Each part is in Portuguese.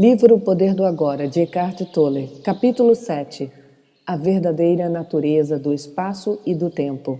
Livro O Poder do Agora, de Eckhart Tolle, capítulo 7. A verdadeira natureza do espaço e do tempo.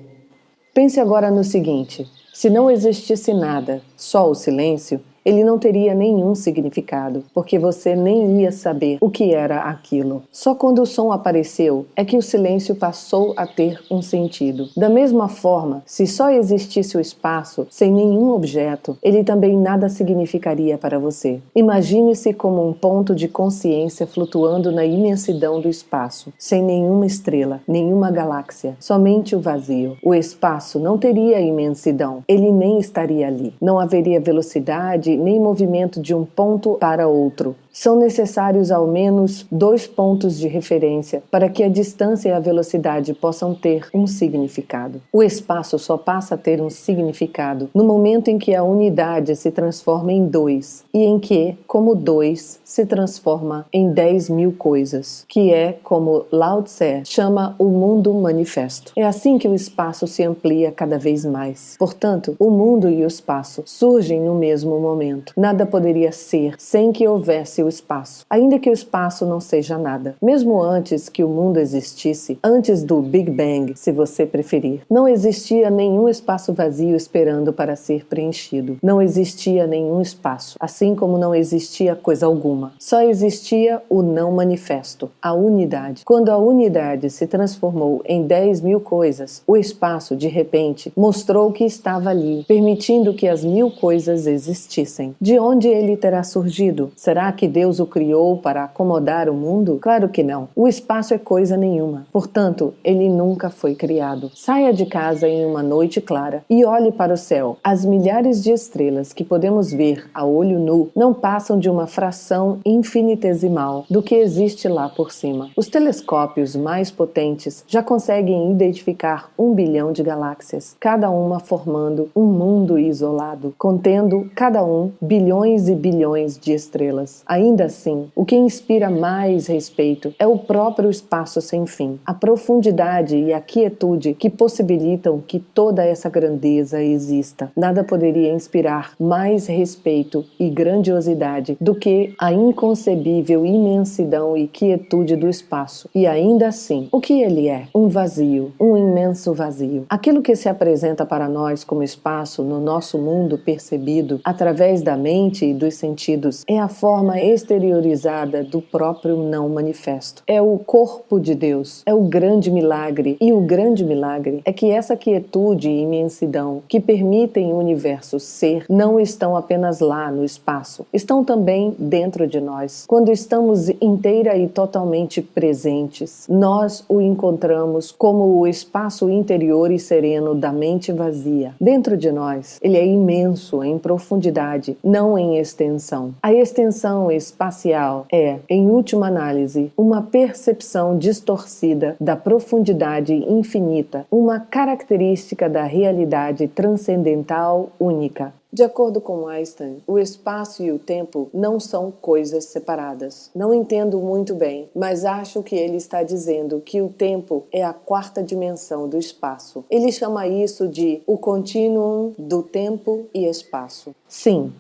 Pense agora no seguinte: se não existisse nada, só o silêncio, ele não teria nenhum significado, porque você nem ia saber o que era aquilo. Só quando o som apareceu é que o silêncio passou a ter um sentido. Da mesma forma, se só existisse o espaço, sem nenhum objeto, ele também nada significaria para você. Imagine-se como um ponto de consciência flutuando na imensidão do espaço, sem nenhuma estrela, nenhuma galáxia, somente o vazio. O espaço não teria imensidão, ele nem estaria ali. Não haveria velocidade, nem movimento de um ponto para outro. São necessários ao menos 2 pontos de referência para que a distância e a velocidade possam ter um significado. O espaço só passa a ter um significado no momento em que a unidade se transforma em 2 e em que, como 2, se transforma em 10.000 coisas, que é como Lao Tse chama o mundo manifesto. É assim que o espaço se amplia cada vez mais. Portanto, o mundo e o espaço surgem no mesmo momento. Nada poderia ser sem que houvesse o espaço, ainda que o espaço não seja nada. Mesmo antes que o mundo existisse, antes do Big Bang, se você preferir, não existia nenhum espaço vazio esperando para ser preenchido. Não existia nenhum espaço, assim como não existia coisa alguma. Só existia o não manifesto, a unidade. Quando a unidade se transformou em 10.000 coisas, o espaço, de repente, mostrou que estava ali, permitindo que as 1.000 coisas existissem. De onde ele terá surgido? Será que Deus o criou para acomodar o mundo? Claro que não. O espaço é coisa nenhuma. Portanto, ele nunca foi criado. Saia de casa em uma noite clara e olhe para o céu. As milhares de estrelas que podemos ver a olho nu não passam de uma fração infinitesimal do que existe lá por cima. Os telescópios mais potentes já conseguem identificar 1 bilhão de galáxias, cada uma formando um mundo isolado, contendo cada um bilhões e bilhões de estrelas. Ainda assim, o que inspira mais respeito é o próprio espaço sem fim, a profundidade e a quietude que possibilitam que toda essa grandeza exista. Nada poderia inspirar mais respeito e grandiosidade do que a inconcebível imensidão e quietude do espaço. E ainda assim, o que ele é? Um vazio, um imenso vazio. Aquilo que se apresenta para nós como espaço no nosso mundo percebido através da mente e dos sentidos é a forma exteriorizada do próprio não manifesto. É o corpo de Deus, é o grande milagre, e o grande milagre é que essa quietude e imensidão que permitem o universo ser não estão apenas lá no espaço, estão também dentro de nós. Quando estamos inteira e totalmente presentes, nós o encontramos como o espaço interior e sereno da mente vazia. Dentro de nós, ele é imenso em profundidade, não em extensão. A extensão espacial é, em última análise, uma percepção distorcida da profundidade infinita, uma característica da realidade transcendental única. De acordo com Einstein, o espaço e o tempo não são coisas separadas. Não entendo muito bem, mas acho que ele está dizendo que o tempo é a 4ª dimensão do espaço. Ele chama isso de o continuum do tempo e espaço. Sim.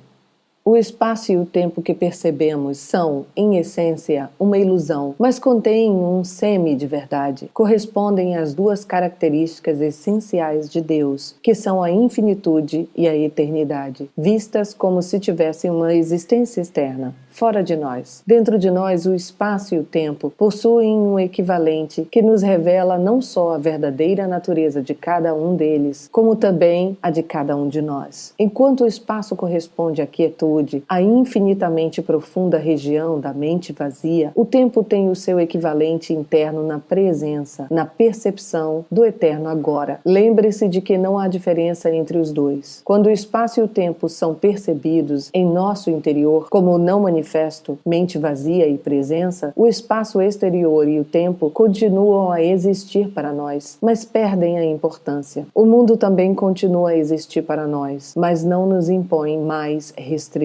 O espaço e o tempo que percebemos são, em essência, uma ilusão, mas contêm um semi de verdade. Correspondem às 2 características essenciais de Deus, que são a infinitude e a eternidade, vistas como se tivessem uma existência externa, fora de nós. Dentro de nós, o espaço e o tempo possuem um equivalente que nos revela não só a verdadeira natureza de cada um deles, como também a de cada um de nós. Enquanto o espaço corresponde à quietude, a infinitamente profunda região da mente vazia, o tempo tem o seu equivalente interno na presença, na percepção do eterno agora. Lembre-se de que não há diferença entre os dois. Quando o espaço e o tempo são percebidos em nosso interior como não manifesto, mente vazia e presença, o espaço exterior e o tempo continuam a existir para nós, mas perdem a importância. O mundo também continua a existir para nós, mas não nos impõe mais restrições.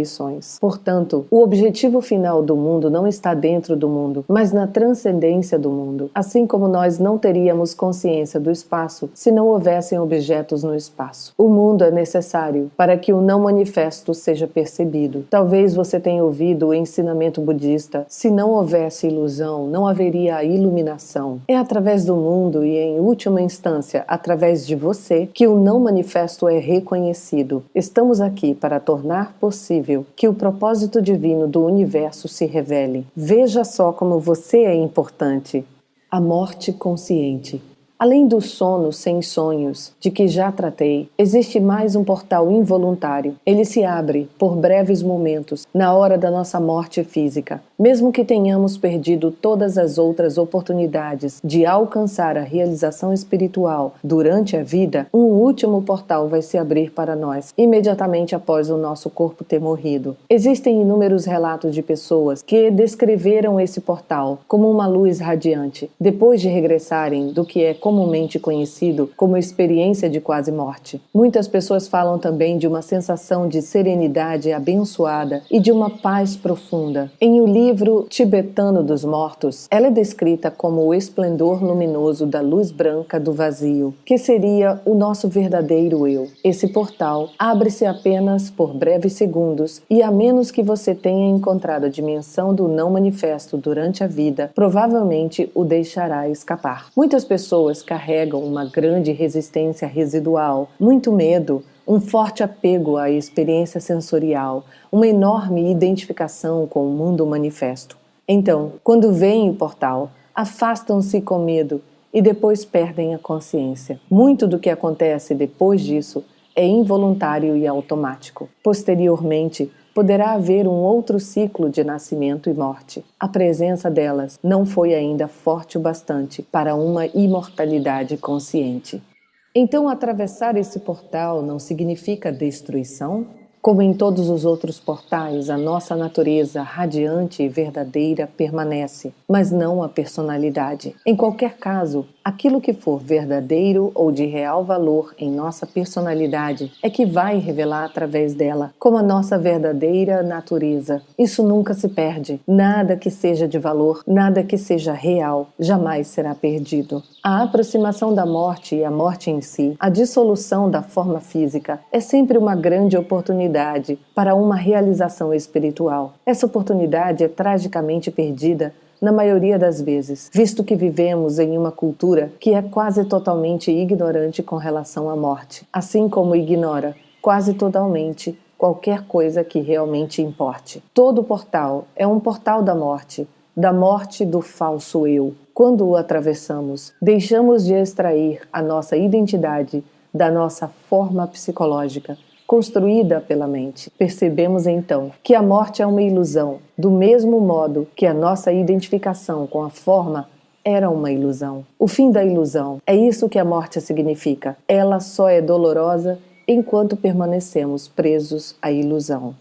Portanto, o objetivo final do mundo não está dentro do mundo, mas na transcendência do mundo. Assim como nós não teríamos consciência do espaço se não houvessem objetos no espaço. O mundo é necessário para que o não manifesto seja percebido. Talvez você tenha ouvido do ensinamento budista, se não houvesse ilusão, não haveria a iluminação. É através do mundo e, em última instância, através de você, que o não manifesto é reconhecido. Estamos aqui para tornar possível que o propósito divino do universo se revele. Veja só como você é importante. A morte consciente. Além do sono sem sonhos, de que já tratei, existe mais um portal involuntário. Ele se abre, por breves momentos, na hora da nossa morte física. Mesmo que tenhamos perdido todas as outras oportunidades de alcançar a realização espiritual durante a vida, um último portal vai se abrir para nós, imediatamente após o nosso corpo ter morrido. Existem inúmeros relatos de pessoas que descreveram esse portal como uma luz radiante, depois de regressarem do que é comumente conhecido como experiência de quase morte. Muitas pessoas falam também de uma sensação de serenidade abençoada e de uma paz profunda. Em o livro tibetano dos mortos, ela é descrita como o esplendor luminoso da luz branca do vazio, que seria o nosso verdadeiro eu. Esse portal abre-se apenas por breves segundos e, a menos que você tenha encontrado a dimensão do não manifesto durante a vida, provavelmente o deixará escapar. Muitas pessoas carregam uma grande resistência residual, muito medo, um forte apego à experiência sensorial, uma enorme identificação com o mundo manifesto. Então, quando veem o portal, afastam-se com medo e depois perdem a consciência. Muito do que acontece depois disso é involuntário e automático. Posteriormente, poderá haver um outro ciclo de nascimento e morte. A presença delas não foi ainda forte o bastante para uma imortalidade consciente. Então, atravessar esse portal não significa destruição? Como em todos os outros portais, a nossa natureza radiante e verdadeira permanece, mas não a personalidade. Em qualquer caso, aquilo que for verdadeiro ou de real valor em nossa personalidade é que vai revelar através dela, como a nossa verdadeira natureza. Isso nunca se perde. Nada que seja de valor, nada que seja real, jamais será perdido. A aproximação da morte e a morte em si, a dissolução da forma física, é sempre uma grande oportunidade para uma realização espiritual. Essa oportunidade é tragicamente perdida na maioria das vezes, visto que vivemos em uma cultura que é quase totalmente ignorante com relação à morte, assim como ignora quase totalmente qualquer coisa que realmente importe. Todo portal é um portal da morte do falso eu. Quando o atravessamos, deixamos de extrair a nossa identidade da nossa forma psicológica, construída pela mente. Percebemos então que a morte é uma ilusão, do mesmo modo que a nossa identificação com a forma era uma ilusão. O fim da ilusão, é isso que a morte significa. Ela só é dolorosa enquanto permanecemos presos à ilusão.